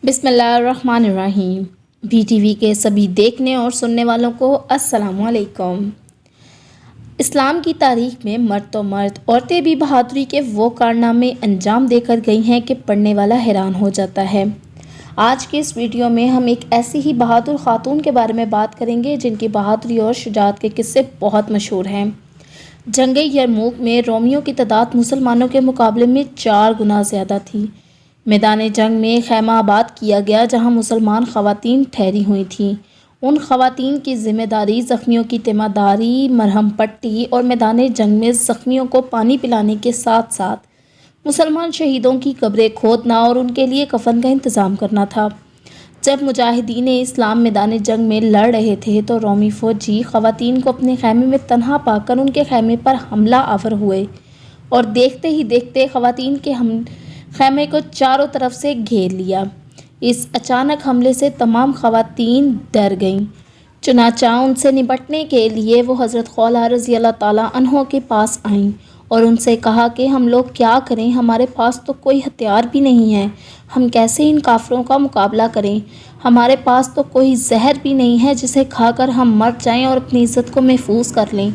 بسم اللہ الرحمن الرحیم۔ بی ٹی وی کے سبھی دیکھنے اور سننے والوں کو السلام علیکم۔ اسلام کی تاریخ میں مرد تو مرد، عورتیں بھی بہادری کے وہ کارنامے انجام دے کر گئی ہیں کہ پڑھنے والا حیران ہو جاتا ہے۔ آج کے اس ویڈیو میں ہم ایک ایسی ہی بہادر خاتون کے بارے میں بات کریں گے جن کی بہادری اور شجاعت کے قصے بہت مشہور ہیں۔ جنگ یرموک میں رومیوں کی تعداد مسلمانوں کے مقابلے میں 4 گنا زیادہ تھی۔ میدان جنگ میں خیمہ آباد کیا گیا جہاں مسلمان خواتین ٹھہری ہوئی تھیں۔ ان خواتین کی ذمہ داری زخمیوں کی تیمارداری، مرہم پٹی اور میدان جنگ میں زخمیوں کو پانی پلانے کے ساتھ ساتھ مسلمان شہیدوں کی قبریں کھودنا اور ان کے لیے کفن کا انتظام کرنا تھا۔ جب مجاہدین اسلام میدان جنگ میں لڑ رہے تھے تو رومی فوجی خواتین کو اپنے خیمے میں تنہا پا کر ان کے خیمے پر حملہ آور ہوئے اور دیکھتے ہی دیکھتے خواتین کے خیمے کو چاروں طرف سے گھیر لیا۔ اس اچانک حملے سے تمام خواتین ڈر گئیں، چنانچہ ان سے نپٹنے کے لیے وہ حضرت خولہ رضی اللہ تعالیٰ عنہ کے پاس آئیں اور ان سے کہا کہ ہم لوگ کیا کریں، ہمارے پاس تو کوئی ہتھیار بھی نہیں ہے، ہم کیسے ان کافروں کا مقابلہ کریں، ہمارے پاس تو کوئی زہر بھی نہیں ہے جسے کھا کر ہم مر جائیں اور اپنی عزت کو محفوظ کر لیں۔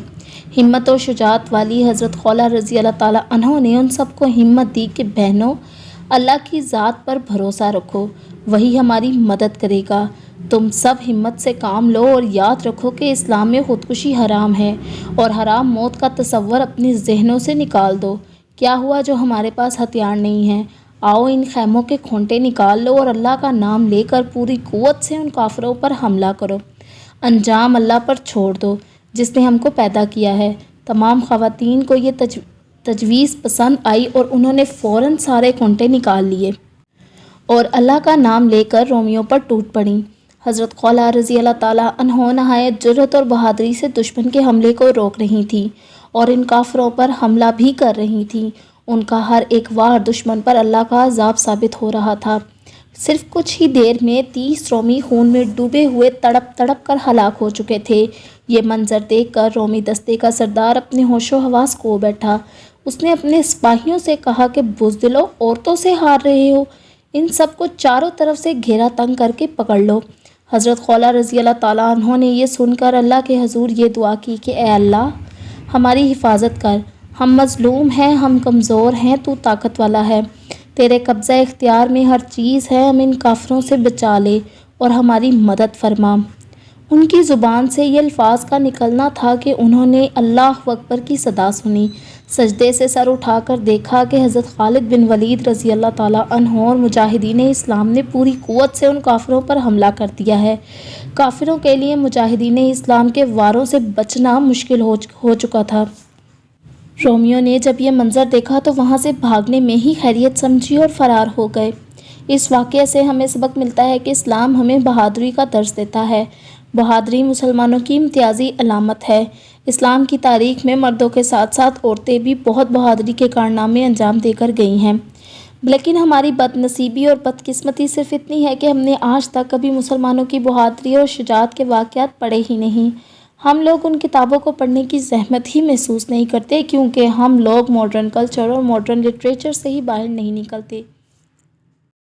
ہمت و شجاعت والی حضرت خولہ رضی اللہ تعالیٰ عنہ نے ان سب کو ہمت دی کہ بہنوں، اللہ کی ذات پر بھروسہ رکھو، وہی ہماری مدد کرے گا۔ تم سب ہمت سے کام لو اور یاد رکھو کہ اسلام میں خودکشی حرام ہے اور حرام موت کا تصور اپنے ذہنوں سے نکال دو۔ کیا ہوا جو ہمارے پاس ہتھیار نہیں ہیں؟ آؤ ان خیموں کے کھونٹے نکال لو اور اللہ کا نام لے کر پوری قوت سے ان کافروں پر حملہ کرو۔ انجام اللہ پر چھوڑ دو جس نے ہم کو پیدا کیا ہے۔ تمام خواتین کو یہ تجویز پسند آئی اور انہوں نے فوراً سارے کھونٹے نکال لیے اور اللہ کا نام لے کر رومیوں پر ٹوٹ پڑیں۔ حضرت خولہ رضی اللہ تعالیٰ عنہ نہایت جرأت اور بہادری سے دشمن کے حملے کو روک رہی تھیں اور ان کافروں پر حملہ بھی کر رہی تھیں۔ ان کا ہر ایک وار دشمن پر اللہ کا عذاب ثابت ہو رہا تھا۔ صرف کچھ ہی دیر میں 30 رومی خون میں ڈوبے ہوئے تڑپ تڑپ کر ہلاک ہو چکے تھے۔ یہ منظر دیکھ کر رومی دستے کا سردار اپنے ہوش و حواس کھو بیٹھا۔ اس نے اپنے سپاہیوں سے کہا کہ بزدلو، عورتوں سے ہار رہے ہو، ان سب کو چاروں طرف سے گھیرا تنگ کر کے پکڑ لو۔ حضرت خولہ رضی اللہ تعالیٰ عنہ نے یہ سن کر اللہ کے حضور یہ دعا کی کہ اے اللہ، ہماری حفاظت کر، ہم مظلوم ہیں، ہم کمزور ہیں، تو طاقت والا ہے، تیرے قبضہ اختیار میں ہر چیز ہے، ہم ان کافروں سے بچا لے اور ہماری مدد فرما۔ ان کی زبان سے یہ الفاظ کا نکلنا تھا کہ انہوں نے اللہ اکبر کی صدا سنی، سجدے سے سر اٹھا کر دیکھا کہ حضرت خالد بن ولید رضی اللہ تعالیٰ عنہ اور مجاہدین اسلام نے پوری قوت سے ان کافروں پر حملہ کر دیا ہے۔ کافروں کے لیے مجاہدین اسلام کے واروں سے بچنا مشکل ہو چکا تھا۔ رومیوں نے جب یہ منظر دیکھا تو وہاں سے بھاگنے میں ہی خیریت سمجھی اور فرار ہو گئے۔ اس واقعے سے ہمیں سبق ملتا ہے کہ اسلام ہمیں بہادری کا درس دیتا ہے۔ بہادری مسلمانوں کی امتیازی علامت ہے۔ اسلام کی تاریخ میں مردوں کے ساتھ ساتھ عورتیں بھی بہت بہادری کے کارنامے انجام دے کر گئی ہیں، لیکن ہماری بد نصیبی اور بدقسمتی صرف اتنی ہے کہ ہم نے آج تک کبھی مسلمانوں کی بہادری اور شجاعت کے واقعات پڑھے ہی نہیں۔ ہم لوگ ان کتابوں کو پڑھنے کی زحمت ہی محسوس نہیں کرتے کیونکہ ہم لوگ ماڈرن کلچر اور ماڈرن لٹریچر سے ہی باہر نہیں نکلتے۔